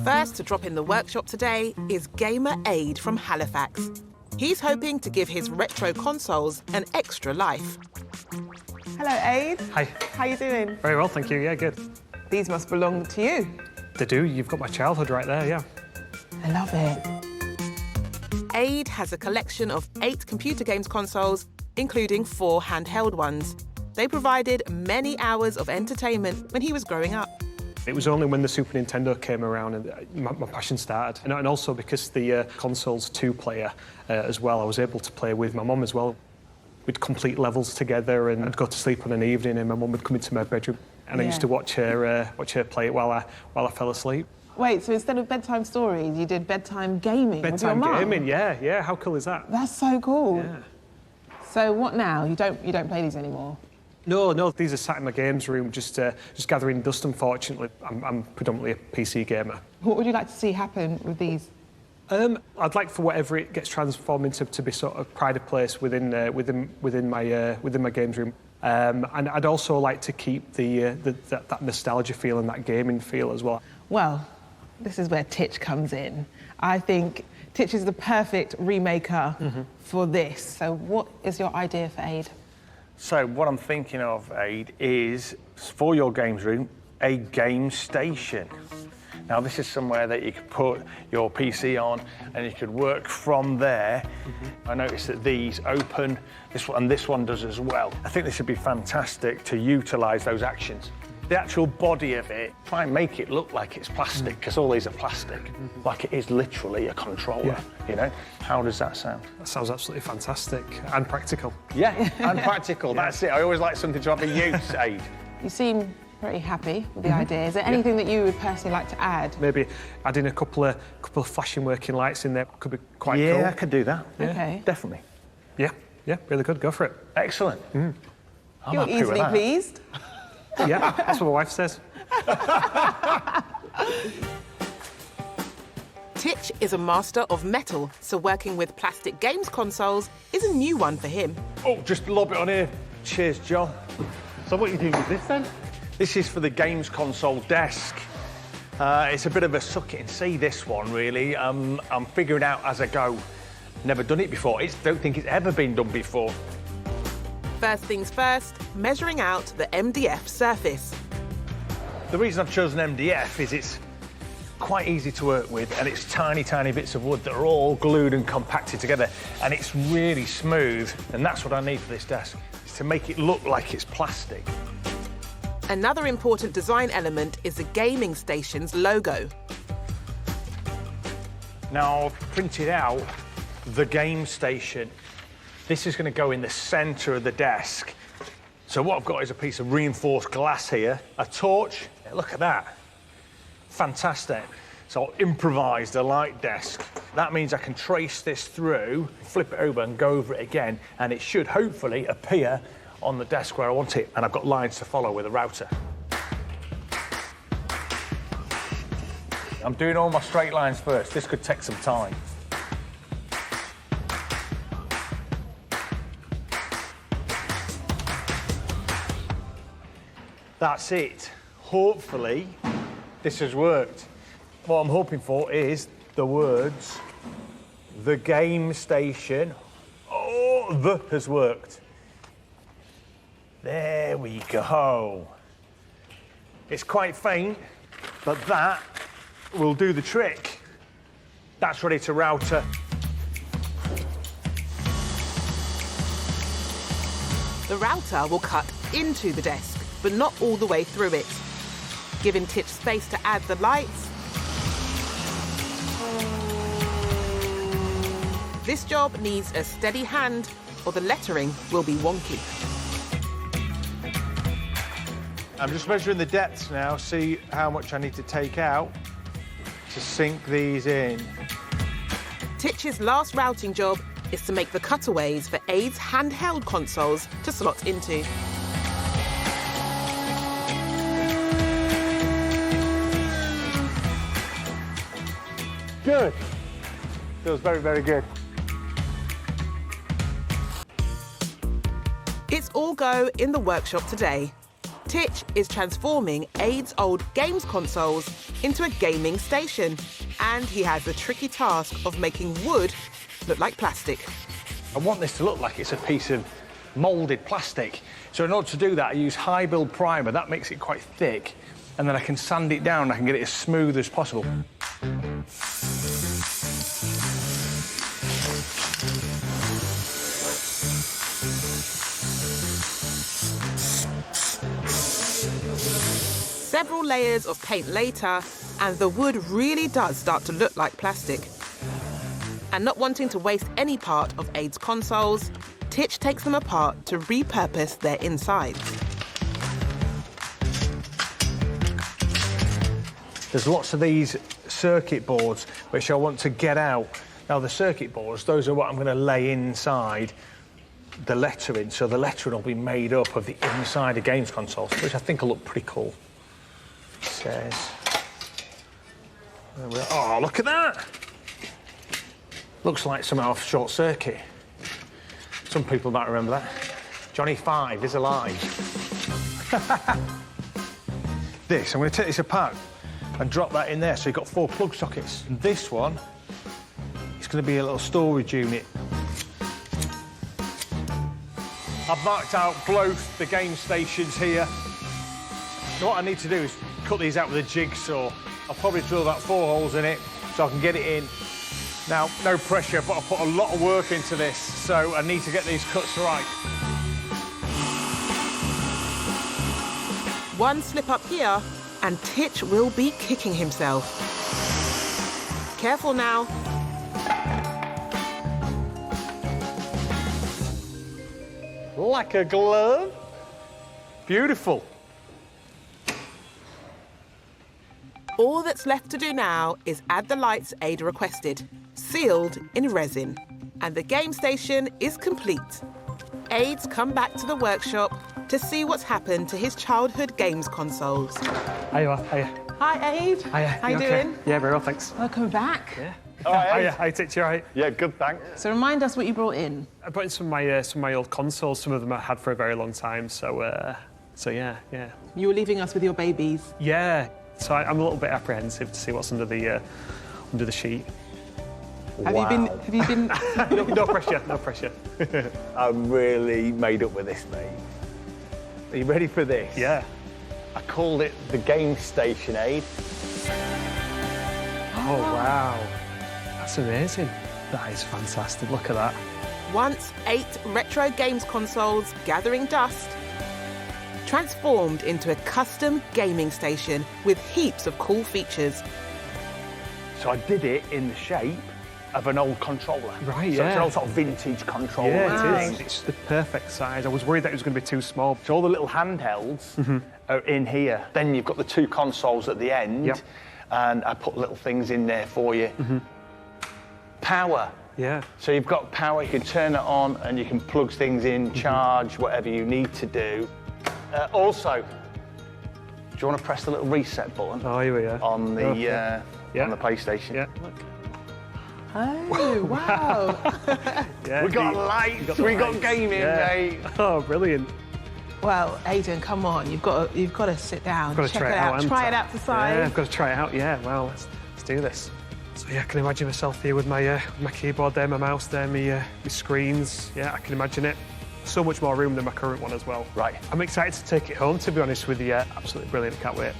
First to drop in the workshop today is gamer Aid from Halifax. He's hoping to give his retro consoles an extra life. Hello, Aid. Hi. How you doing? Very well, thank you. Yeah, good. These must belong to you. They do. You've got my childhood right there, yeah. I love it. Aid has a collection of 8 computer games consoles, including 4 handheld ones. They provided many hours of entertainment when he was growing up. It was only when the Super Nintendo came around and my passion started. And also because the console's 2-player as well, I was able to play with my mum as well. We'd complete levels together and I'd go to sleep on an evening and my mum would come into my bedroom and I used to watch her play it while I fell asleep. Wait, so instead of bedtime stories, you did bedtime gaming with your mum? Bedtime gaming, yeah. How cool is that? That's so cool. Yeah. So what now? You don't play these anymore? No, these are sat in my games room, just gathering dust, unfortunately. I'm predominantly a PC gamer. What would you like to see happen with these? I'd like for whatever it gets transformed into to be sort of pride of place within my games room. And I'd also like to keep that nostalgia feel and that gaming feel as well. Well, this is where Titch comes in. I think Titch is the perfect remaker for this. So what is your idea for Aid? So what I'm thinking of, Aid, is for your games room, a game station. Now this is somewhere that you could put your PC on and you could work from there. I noticed that these open, this one does as well. I think this would be fantastic to utilise those actions. The actual body of it, try and make it look like it's plastic, because all these are plastic, like it is literally a controller, you know? How does that sound? That sounds absolutely fantastic and practical. Yeah, and practical, that's it. I always like something to have a use, Aid. You seem pretty happy with the idea. Is there anything that you would personally like to add? Maybe adding a couple of flashing working lights in there could be quite cool. Yeah, I could do that. Yeah. Okay. Definitely. Yeah, really good. Go for it. Excellent. I'm You're easily pleased. Yeah, that's what my wife says. Titch is a master of metal, so working with plastic games consoles is a new one for him. Oh, just lob it on here. Cheers, John. So what are you doing with this then? This is for the games console desk. It's a bit of a suck it and see, this one, really. I'm figuring out as I go. Never done it before. Don't think it's ever been done before. First things first, measuring out the MDF surface. The reason I've chosen MDF is it's quite easy to work with and it's tiny, tiny bits of wood that are all glued and compacted together and it's really smooth and that's what I need for this desk, is to make it look like it's plastic. Another important design element is the gaming station's logo. Now I've printed out the game station. This is going to go in the centre of the desk. So what I've got is a piece of reinforced glass here, a torch. Look at that. Fantastic. So I've improvised a light desk. That means I can trace this through, flip it over and go over it again, and it should hopefully appear on the desk where I want it, and I've got lines to follow with a router. I'm doing all my straight lines first. This could take some time. That's it. Hopefully, this has worked. What I'm hoping for is the words, the game station. Oh, the has worked. There we go. It's quite faint, but that will do the trick. That's ready to router. The router will cut into the desk, but not all the way through it, giving Titch space to add the lights. This job needs a steady hand, or the lettering will be wonky. I'm just measuring the depths now, see how much I need to take out to sink these in. Titch's last routing job is to make the cutaways for Aid's handheld consoles to slot into. Good. Feels very, very good. It's all go in the workshop today. Titch is transforming Aid's old games consoles into a gaming station. And he has the tricky task of making wood look like plastic. I want this to look like it's a piece of moulded plastic. So in order to do that, I use high build primer. That makes it quite thick. And then I can sand it down and I can get it as smooth as possible. Several layers of paint later, and the wood really does start to look like plastic. And not wanting to waste any part of Aid's consoles, Titch takes them apart to repurpose their insides. There's lots of these circuit boards which I want to get out. Now the circuit boards, those are what I'm going to lay inside the lettering, so the lettering will be made up of the inside of games consoles, which I think will look pretty cool. It says... Oh, look at that! Looks like something off Short Circuit. Some people might remember that. Johnny 5 is alive. This, I'm going to take this apart and drop that in there, so you've got 4 plug sockets. And this one is going to be a little storage unit. I've marked out both the game stations here. So what I need to do is cut these out with a jigsaw. I'll probably drill about 4 holes in it so I can get it in. Now, no pressure, but I've put a lot of work into this, so I need to get these cuts right. One slip up here, and Titch will be kicking himself. Careful now. Like a glove. Beautiful. All that's left to do now is add the lights Aid requested, sealed in resin. And the game station is complete. Aid's come back to the workshop to see what's happened to his childhood games consoles. Hiya. Hi, Aid. Hiya. How you doing? Yeah, very well, thanks. Welcome back. Yeah. All right. Hiya, Titch, you all right? Yeah, good, thanks. So remind us what you brought in. I brought in some of my old consoles. Some of them I had for a very long time. So yeah. You were leaving us with your babies. Yeah. So I'm a little bit apprehensive to see what's under the sheet. Have you been? No pressure. No pressure. I'm really made up with this, mate. Are you ready for this? Yeah. I called it the game station, Aid. Oh wow. That's amazing. That is fantastic. Look at that. Once 8 retro games consoles gathering dust, transformed into a custom gaming station with heaps of cool features. So I did it in the shape of an old controller. Right, so yeah. it's an old sort of vintage controller. Yeah, it is. It's the perfect size. I was worried that it was going to be too small. So all the little handhelds are in here. Then you've got the 2 consoles at the end. Yep. And I put little things in there for you. Power. Yeah. So you've got power, you can turn it on and you can plug things in, charge, whatever you need to do. Also, do you want to press the little reset button? Oh, here we are. On the, Yeah. on the PlayStation? Yeah. Look. Oh, wow. Yeah. We got lights, we got gaming, mate. Oh, brilliant. Well, Aidan, come on. You've got to sit down, Got to check try it out, haven't try I? it out for size. Yeah, I've got to try it out. Yeah. Well, let's do this. So yeah, I can imagine myself here with my keyboard there, my mouse there, my screens. Yeah, I can imagine it. So much more room than my current one as well. Right. I'm excited to take it home, to be honest with you. Absolutely brilliant. I can't wait.